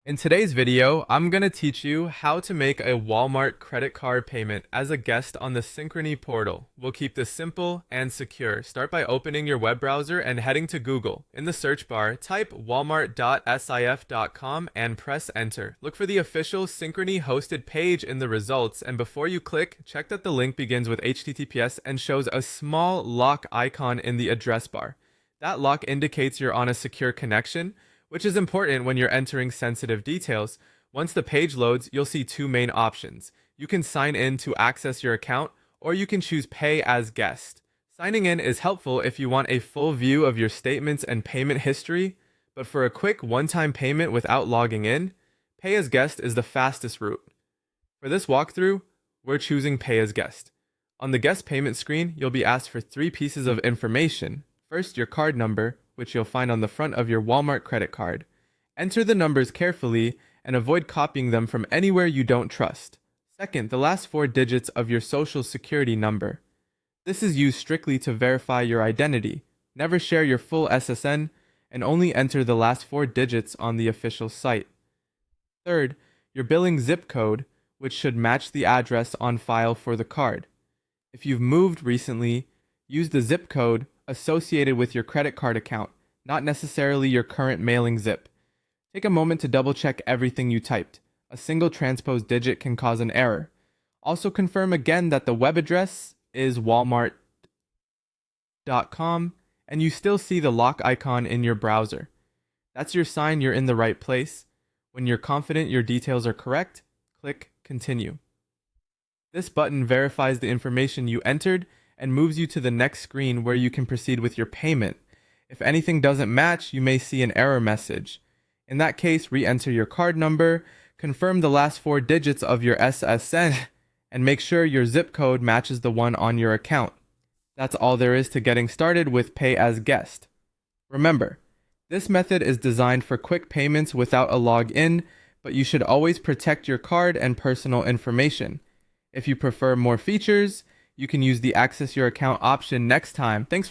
In today's video, I'm going to teach you how to make a Walmart credit card payment as a guest on the Synchrony portal. We'll keep this simple and secure. Start by opening your web browser and heading to Google. In the search bar, type walmart.sif.com and press enter. Look for the official Synchrony hosted page in the results, and before you click, check that the link begins with HTTPS and shows a small lock icon in the address bar. That lock indicates you're on a secure connection, which is important when you're entering sensitive details. Once the page loads, you'll see two main options. You can sign in to access your account, or you can choose Pay as Guest. Signing in is helpful if you want a full view of your statements and payment history, but for a quick one-time payment without logging in, Pay as Guest is the fastest route. For this walkthrough, we're choosing Pay as Guest. On the guest payment screen, you'll be asked for three pieces of information. First, your card number, which you'll find on the front of your Walmart credit card. Enter the numbers carefully and avoid copying them from anywhere you don't trust. Second, the last four digits of your social security number. This is used strictly to verify your identity. Never share your full SSN and only enter the last four digits on the official site. Third, your billing zip code, which should match the address on file for the card. If you've moved recently, use the zip code associated with your credit card account, not necessarily your current mailing zip. Take a moment to double check everything you typed. A single transposed digit can cause an error. Also confirm again that the web address is walmart.com and you still see the lock icon in your browser. That's your sign you're in the right place. When you're confident your details are correct, click Continue. This button verifies the information you entered and moves you to the next screen where you can proceed with your payment. If anything doesn't match, you may see an error message. In that case, re-enter your card number, confirm the last four digits of your SSN, and make sure your zip code matches the one on your account. That's all there is to getting started with Pay as Guest. Remember, this method is designed for quick payments without a login, but you should always protect your card and personal information. If you prefer more features, you can use the Access Your Account option next time. Thanks